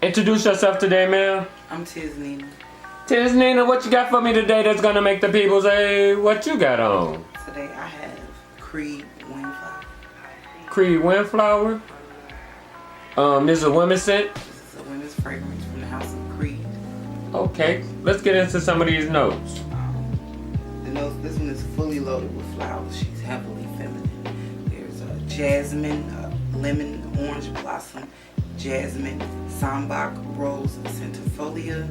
Introduce yourself today, ma'am. I'm Tiznina. Nina, what you got for me today that's gonna make the people say, what you got on? Today I have Creed Windflower. Creed Windflower. This is a women's scent. This is a women's fragrance from the house of Creed. Okay, let's get into some of these notes. The notes, this one is fully loaded with flowers. She's heavily feminine. There's a jasmine, lemon, orange blossom, jasmine, sambac, rose, centifolia,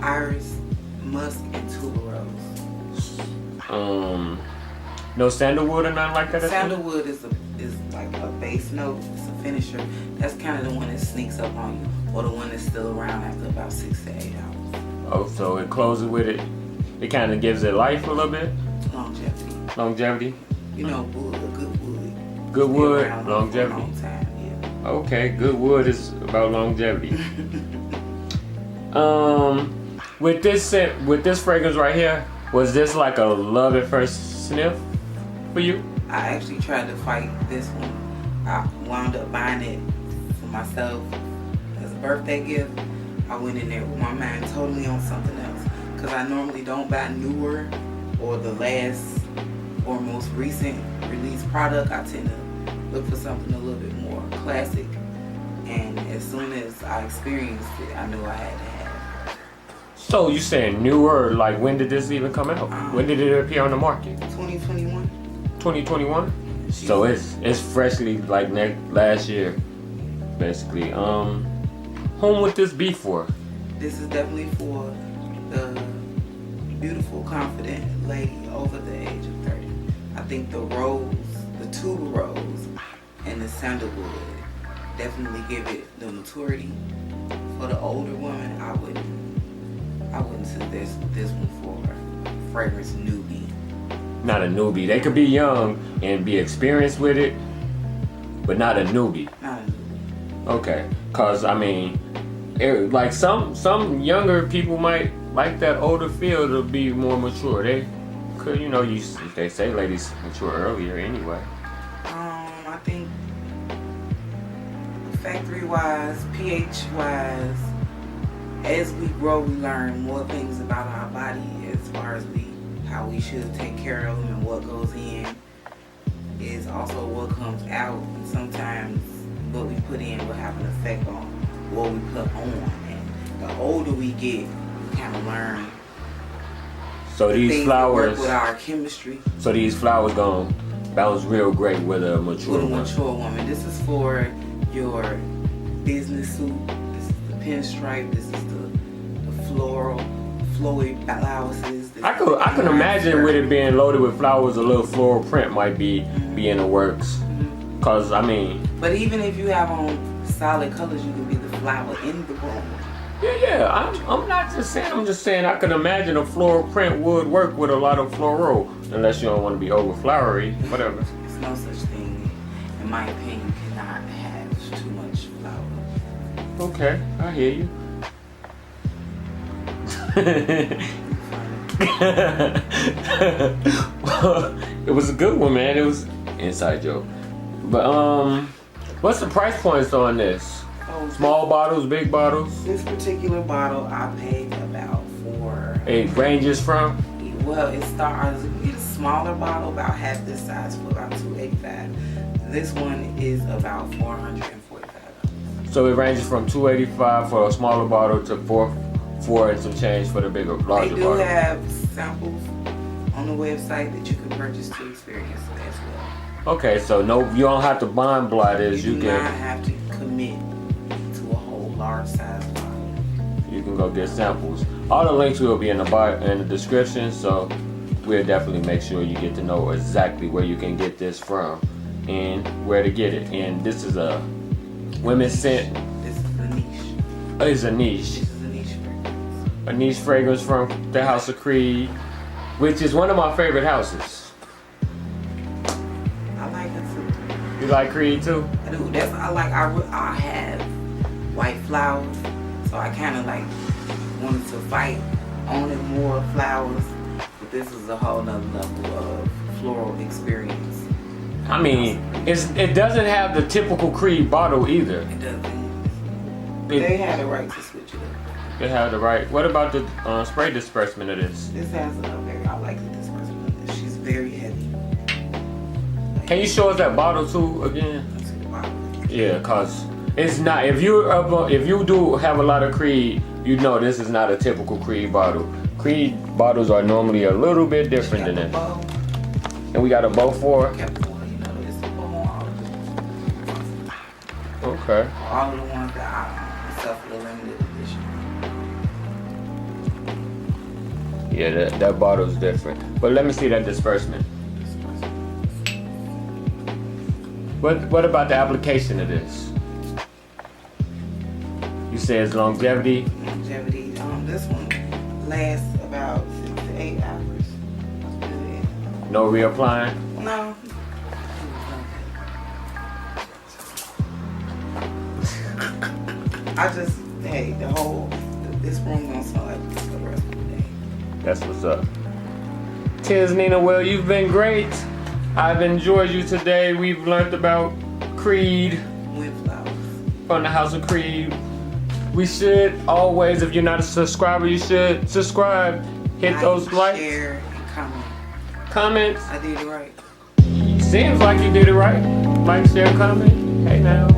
iris, musk, and tuberose. No sandalwood or nothing like that? Sandalwood is like a base note. It's a finisher. That's kind of the one that sneaks up on you, or the one that's still around after about 6 to 8 hours. Oh, so it closes with it. It kind of gives it life a little bit. Longevity. Longevity. You know, wood, a good wood. Good wood, Around longevity. For a long time, yeah. Okay, good wood is about longevity. With this scent, with this fragrance right here, was this like a love at first sniff for you? I actually tried to fight this one. I wound up buying it for myself as a birthday gift. I went in there with my mind totally on something else, because I normally don't buy newer or the last or most recent release product. I tend to look for something a little bit more classic, and as soon as I experienced it, I knew I had to have it. So you saying newer? Like when did this even come out? When did it appear on the market? 2021. 2021. So it's freshly like last year, basically. Whom would this be for? This is definitely for the beautiful, confident lady over the age of 30. I think the rose, the tuberose, and the sandalwood definitely give it the maturity. For the older woman, I wouldn't suggest this one for a fragrance newbie. Not a newbie. They could be young and be experienced with it, but not a newbie. Not a newbie. Okay, cause I mean, like some younger people might like that older feel to be more mature. They could, they say ladies mature earlier anyway. I think factory-wise, pH-wise, as we grow, we learn more things about our body as far as how we should take care of them, and what goes in is also what comes out. And sometimes what we put in will have an effect on what we put on. And the older we get, we kind of learn. So these flowers work with our chemistry. So these flowers gonna balance real great with a mature woman. With a mature woman. This is for your business suit. This is the pinstripe. This is the floral, flowy blouses. I can imagine with it being loaded with flowers, a little floral print might be in the works. Cause I mean. But even if you have on solid colors, you can be the flower in the room. Yeah. I'm not just saying. I'm just saying I can imagine a floral print would work with a lot of floral, unless you don't want to be over flowery, whatever. There's no such thing, in my opinion. You cannot have too much flower. Okay, I hear you. It was a good one, man. It was inside joke. But what's the price points on this? Small bottles, big bottles? This particular bottle I paid about for. It ranges from? Well, it starts. You get a smaller bottle, about half this size, for about $285. This one is about $445. So it ranges from $285 for a smaller bottle to $4 and some change for the larger bottle. They do have samples on the website that you can purchase to experience it as well. Okay, so no, you don't have to bond blood this. You do not have to commit to a whole large size bottle. You can go get samples. All the links will be in the description, so we'll definitely make sure you get to know exactly where you can get this from and where to get it. And this is a women's scent. This is a niche. It's a niche. This is a niche fragrance. A niche fragrance from the House of Creed, which is one of my favorite houses. I like it too. You like Creed too? I do. I have white flowers, so I kind of like wanted to fight on it more flowers. But this is a whole nother level of floral experience. I mean, it doesn't have the typical Creed bottle either. It doesn't. They had the right to switch it up. They have the right. What about the spray disbursement of this? This has a very, I like the dispersement. She's very heavy. Can you show us that bottle too again? Let's see the bottle. Yeah, cause it's not. If you do have a lot of Creed, you know this is not a typical Creed bottle. Creed bottles are normally a little bit different than that. Bow. And we got a bow for it. Kept one, you know, it's a bow on all of them. Okay. All of the ones that I except for the limited edition. Yeah, that bottle's different. But let me see that disbursement. What about the application of this? You say it's longevity. Longevity. This one lasts about 6 to 8 hours. That's good. No reapplying. No. This room gonna smell like this for the rest of the day. That's what's up. Tiz Nina, well, you've been great. I've enjoyed you today. We've learned about Creed. Windflower. From the House of Creed. We should always, if you're not a subscriber, you should subscribe. Hit those likes. Share and comment. Comments. I did it right. Seems like you did it right. Like, share, comment. Hey now.